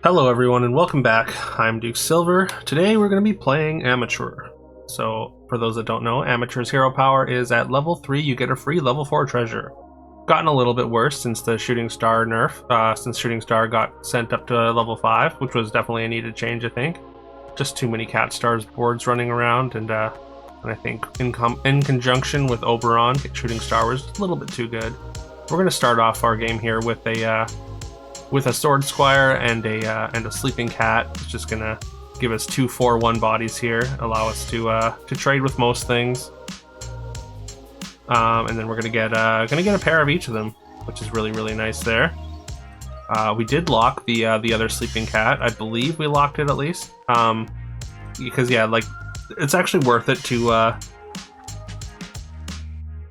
Hello everyone and welcome back. I'm Duke Silver. Today we're going to be playing Amateur. So for those that don't know, Amateur's hero power is at level 3 you get a free level 4 treasure. Gotten a little bit worse since the Shooting Star nerf, since Shooting Star got sent up to level 5, which was definitely a needed change I think. Just too many Cat Stars boards running around and I think in conjunction with Oberon, Shooting Star was a little bit too good. We're going to start off our game here with a Sword Squire and a Sleeping Cat. It's just gonna give us 2-4-1 bodies here, allow us to trade with most things, and then we're gonna get a pair of each of them, which is really nice there. We did lock the other Sleeping Cat. I believe we locked it at least, because yeah, like it's actually worth it to.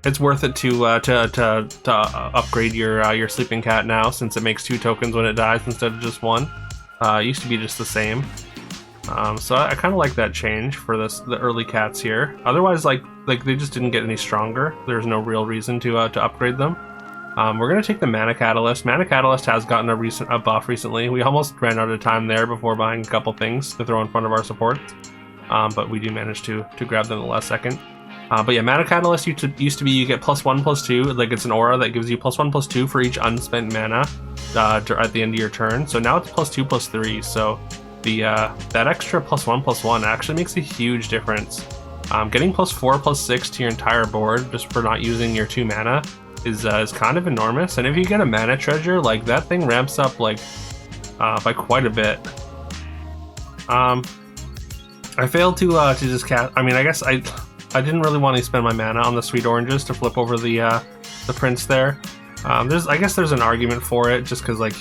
It's worth it to upgrade your Sleeping Cat now, since it makes 2 tokens when it dies instead of just 1. It used to be just the same. So I kind of like that change for the early cats here. Otherwise, like they just didn't get any stronger. There's no real reason to upgrade them. We're gonna take the Mana Catalyst. Mana Catalyst has gotten a buff recently. We almost ran out of time there before buying a couple things to throw in front of our supports, but we do manage to grab them in the last second. But yeah, Mana Catalyst used to be you get +1/+2, like it's an aura that gives you +1/+2 for each unspent mana at the end of your turn. So now it's +2/+3, so that extra +1/+1 actually makes a huge difference. Getting +4/+6 to your entire board just for not using your 2 mana is kind of enormous. And if you get a mana treasure, like that thing ramps up like by quite a bit. I failed to just cast. I mean, I guess I didn't really want to spend my mana on the Sweet Oranges to flip over the prince there. I guess there's an argument for it, just because like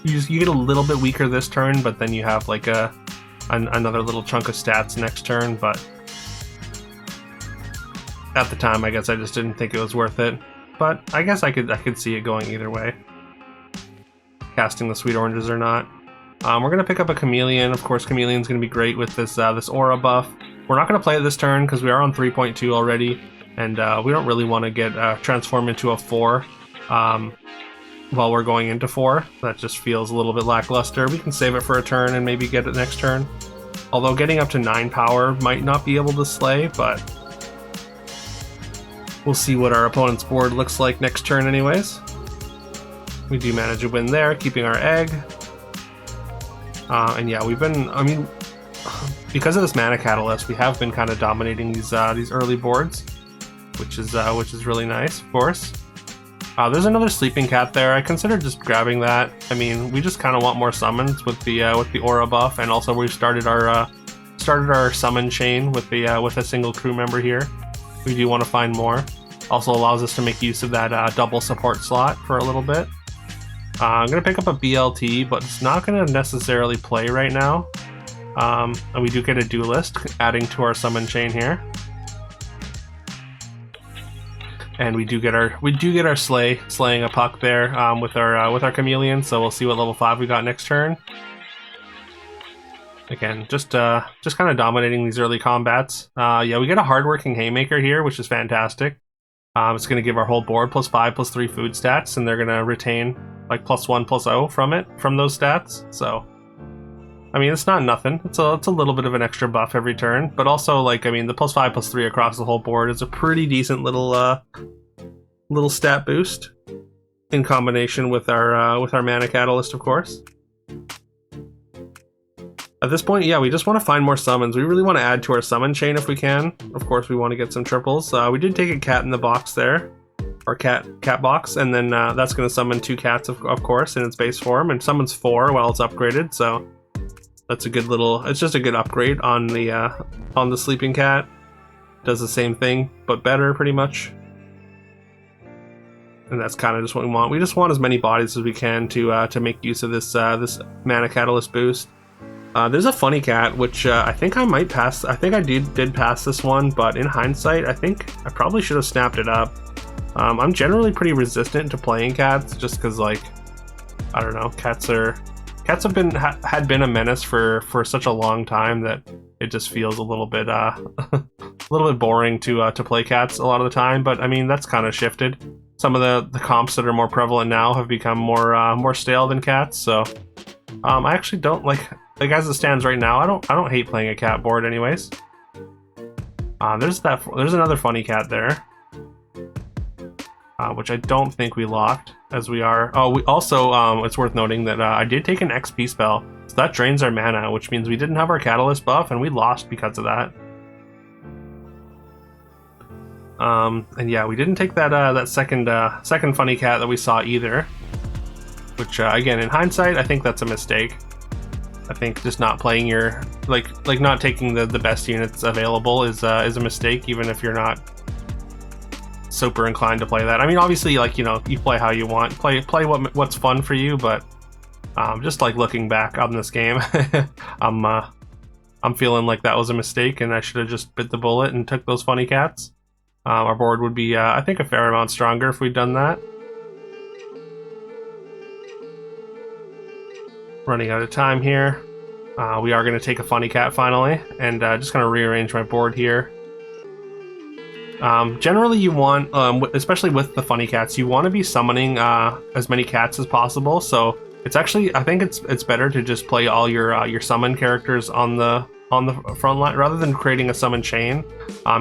you get a little bit weaker this turn, but then you have like another little chunk of stats next turn. But at the time, I guess I just didn't think it was worth it. But I guess I could see it going either way, casting the Sweet Oranges or not. We're gonna pick up a Chameleon. Of course, Chameleon's gonna be great with this aura buff. We're not going to play it this turn because we are on 3.2 already, and we don't really want to get transform into a 4 while we're going into 4. That just feels a little bit lackluster. We can save it for a turn and maybe get it next turn. Although getting up to 9 power might not be able to slay, but we'll see what our opponent's board looks like next turn anyways. We do manage a win there, keeping our egg. And yeah, because of this Mana Catalyst, we have been kind of dominating these early boards, which is really nice, of course. There's another Sleeping Cat there. I considered just grabbing that. I mean, we just kind of want more summons with the aura buff, and also we've started our summon chain with a single crew member here. We do want to find more. Also allows us to make use of that double support slot for a little bit. I'm gonna pick up a BLT, but it's not gonna necessarily play right now. And we do get a Duelist, adding to our summon chain here, and we do get our slaying a puck there with our Chameleon. So we'll see what level 5 we got next turn. Again, just kind of dominating these early combats. Yeah, we get a hardworking Haymaker here, which is fantastic. It's going to give our whole board +5/+3 food stats, and they're going to retain like +1/+0 from those stats. So. I mean, it's not nothing. It's a little bit of an extra buff every turn, but also, like, I mean, the +5/+3 across the whole board is a pretty decent little stat boost in combination with our Mana Catalyst, of course. At this point, yeah, we just want to find more summons. We really want to add to our summon chain if we can. Of course, we want to get some triples. We did take a cat in the box there, or cat box, and then that's going to summon 2 cats, of course, in its base form, and summons 4 while it's upgraded. So. That's a good little. It's just a good upgrade on the Sleeping Cat. Does the same thing but better, pretty much. And that's kind of just what we want. We just want as many bodies as we can to make use of this Mana Catalyst boost. There's a funny cat which I think I might pass. I think I did pass this one, but in hindsight, I think I probably should have snapped it up. I'm generally pretty resistant to playing cats, just because, like, I don't know, cats had been a menace for such a long time that it just feels a little bit boring to play cats a lot of the time. But I mean, that's kind of shifted. Some of the comps that are more prevalent now have become more stale than cats, so I actually don't like as it stands right now. I don't hate playing a cat board, anyways. There's another funny cat there, which I don't think we locked, as we are. Oh, we also it's worth noting that I did take an XP spell, so that drains our mana, which means we didn't have our catalyst buff, and we lost because of that. And yeah, we didn't take that second funny cat that we saw either. Which again, in hindsight, I think that's a mistake. I think just not playing your like not taking the best units available is a mistake, even if you're not super inclined to play that. I mean, obviously, like, you know, you play how you want, play what's fun for you. But just like looking back on this game, I'm feeling like that was a mistake, and I should have just bit the bullet and took those funny cats. Our board would be, I think, a fair amount stronger if we'd done that. Running out of time here. We are going to take a funny cat finally, and just going to rearrange my board here. Generally, you want, especially with the funny cats, you want to be summoning as many cats as possible. So it's actually, I think it's better to just play all your summon characters on the front line rather than creating a summon chain.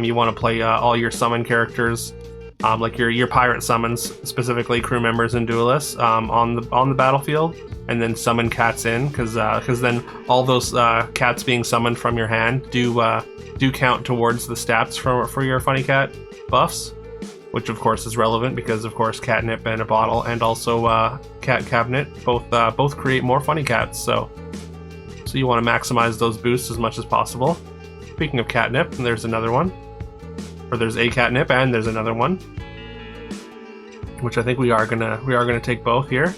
You want to play all your summon characters, like your pirate summons, specifically crew members and duelists, on the battlefield, and then summon cats in, because then all those cats being summoned from your hand do count towards the stats for your funny cat buffs, which of course is relevant because of course catnip and a bottle and also cat cabinet both create more funny cats. So you want to maximize those boosts as much as possible. Speaking of catnip, there's another one. Or there's a catnip and there's another one, which I think we are gonna take both here.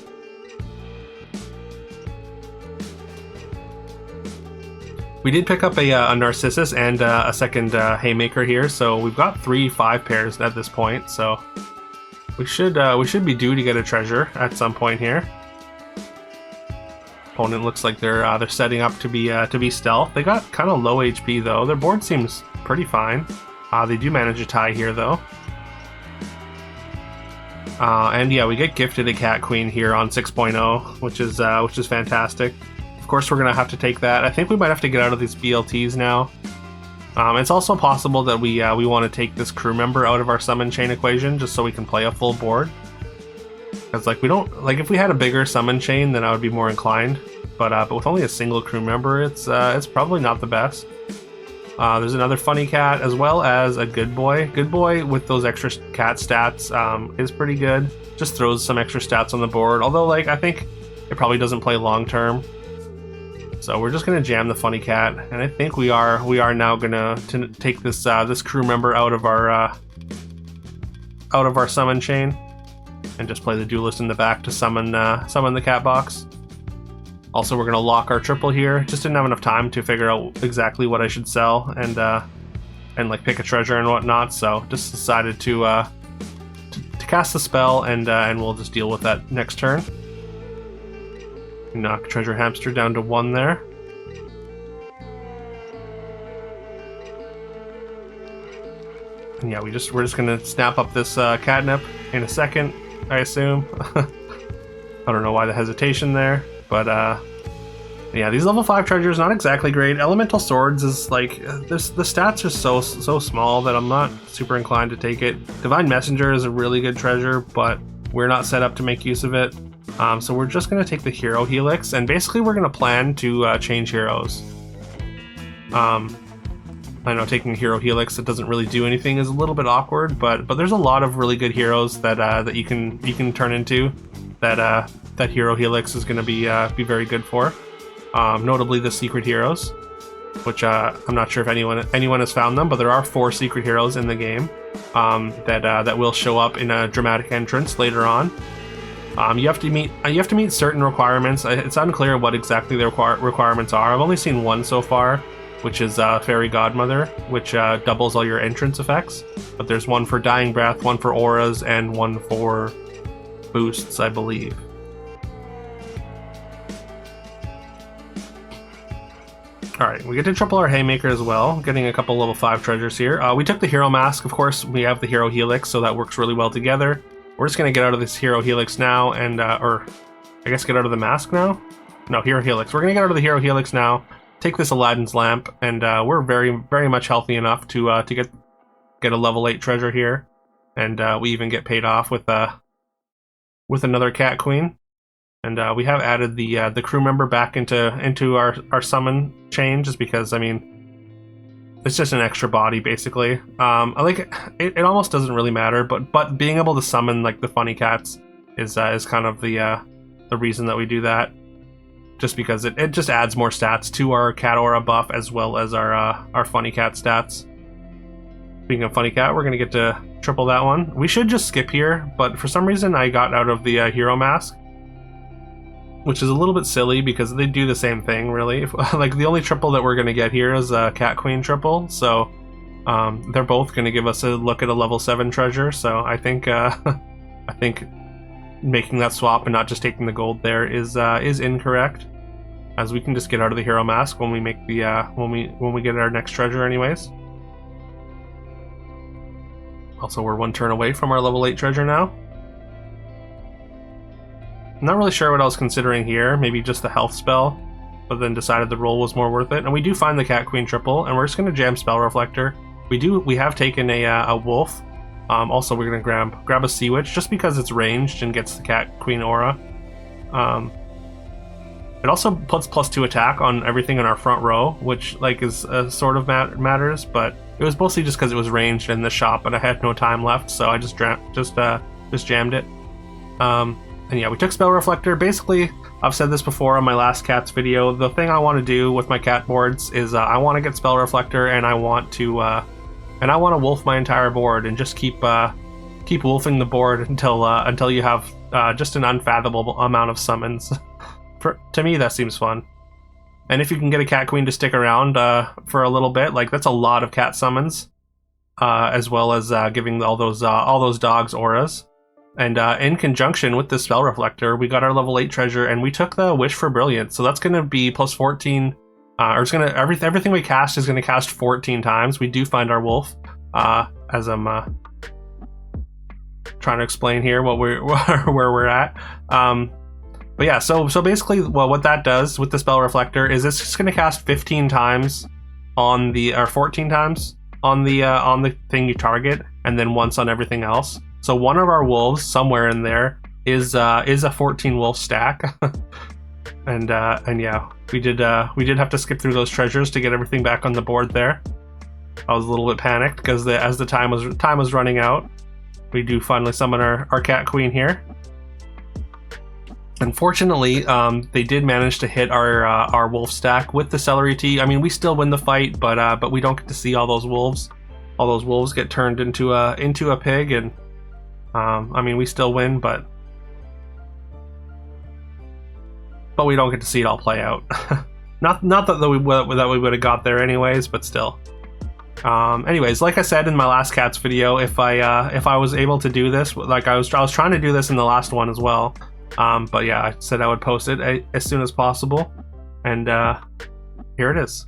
We did pick up a Narcissus and a second Haymaker here, so we've got 3 5 pairs at this point. So we should be due to get a treasure at some point here. Opponent looks like they're setting up to be stealth. They got kind of low HP though. Their board seems pretty fine. They do manage a tie here though. And yeah, we get gifted a Cat Queen here on 6.0, which is fantastic. Of course, we're gonna have to take that. I think we might have to get out of these BLTs now. It's also possible that we want to take this crew member out of our summon chain equation just so we can play a full board. Because like we don't like if we had a bigger summon chain, then I would be more inclined. But with only a single crew member, it's probably not the best. There's another funny cat as well as a good boy. Good boy with those extra cat stats is pretty good. Just throws some extra stats on the board. Although like I think it probably doesn't play long term. So we're just gonna jam the funny cat, and I think we are now gonna take this this crew member out of our summon chain, and just play the duelist in the back to summon the cat box. Also, we're gonna lock our triple here. Just didn't have enough time to figure out exactly what I should sell and like pick a treasure and whatnot. So just decided to cast the spell, and we'll just deal with that next turn. Knock Treasure Hamster down to 1 there. And yeah, we're just gonna snap up this catnip in a second, I assume. I don't know why the hesitation there, but yeah, these level 5 treasures not exactly great. Elemental Swords is like the stats are so small that I'm not super inclined to take it. Divine Messenger is a really good treasure, but we're not set up to make use of it. So we're just going to take the Hero Helix, and basically we're going to plan to change heroes. I know taking Hero Helix that doesn't really do anything is a little bit awkward, but there's a lot of really good heroes that you can turn into that Hero Helix is going to be very good for. Notably the secret heroes, which I'm not sure if anyone has found them, but there are 4 secret heroes in the game that will show up in a dramatic entrance later on. You have to meet certain requirements. It's unclear what exactly the requirements are. I've only seen one so far, which is Fairy Godmother, which doubles all your entrance effects. But there's one for Dying Breath, one for auras, and one for boosts, I believe. Alright, we get to triple our Haymaker as well, getting a couple level 5 treasures here. We took the Hero Mask, of course. We have the Hero Helix, so that works really well together. We're just going to get out of this Hero Helix now and, or I guess get out of the mask now? No, Hero Helix. We're gonna get out of the Hero Helix now. Take this Aladdin's Lamp, and we're very much healthy enough to get a level 8 treasure here, and we even get paid off with another Cat Queen. And we have added the crew member back into our summon chain, just because, I mean, it's just an extra body basically. I like it almost doesn't really matter, but being able to summon like the funny cats is kind of the reason that we do that, just because it just adds more stats to our cat aura buff as well as our funny cat stats. Being a funny cat, we're gonna get to triple that one. We should just skip here, but for some reason I got out of the hero mask, which is a little bit silly because they do the same thing, really. Like, the only triple that we're going to get here is a Cat Queen triple, so they're both going to give us a look at a level 7 treasure, so I think making that swap and not just taking the gold there is incorrect, as we can just get out of the hero mask when we make the when we get our next treasure anyways. Also, we're one turn away from our level 8 treasure now. I'm not really sure what I was considering here, maybe just the health spell, but then decided the roll was more worth it. And we do find the Cat Queen triple, and we're just going to jam Spell Reflector. We have taken a wolf. Also, we're going to grab a Sea Witch, just because it's ranged and gets the Cat Queen aura. It also puts +2 attack on everything in our front row, which like is sort of matters, but it was mostly just because it was ranged in the shop, and I had no time left, so I just jammed it. And yeah, we took Spell Reflector. Basically, I've said this before on my last cats video, the thing I want to do with my cat boards is I want to get Spell Reflector, and I want to wolf my entire board and just keep wolfing the board until you have just an unfathomable amount of summons. To me, that seems fun. And if you can get a Cat Queen to stick around for a little bit, like, that's a lot of cat summons, as well as giving all those dogs auras. And in conjunction with the Spell Reflector, we got our level 8 treasure, and we took the Wish for Brilliance. So that's going to be +14, or it's going to everything we cast is going to cast 14 times. We do find our wolf, as I'm trying to explain here where we're at. But yeah, so basically, well, what that does with the Spell Reflector is it's just going to cast 15 times or 14 times on the thing you target, and then once on everything else. So one of our wolves somewhere in there is a 14 wolf stack, and yeah, we did have to skip through those treasures to get everything back on the board there. I was a little bit panicked because as the time was running out. We do finally summon our Cat Queen here. Unfortunately, they did manage to hit our wolf stack with the celery tea. I mean, we still win the fight, but we don't get to see all those wolves. All those wolves get turned into a pig, and I mean, we still win, but we don't get to see it all play out. not that we would have got there anyways, but still. Anyways, like I said in my last cats video, if I was able to do this, like I was trying to do this in the last one as well. But yeah, I said I would post it as soon as possible, and here it is.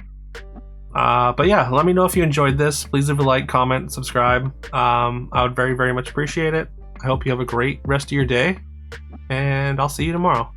But yeah, let me know if you enjoyed this. Please leave a like, comment, subscribe. I would very much appreciate it. I hope you have a great rest of your day, and I'll see you tomorrow.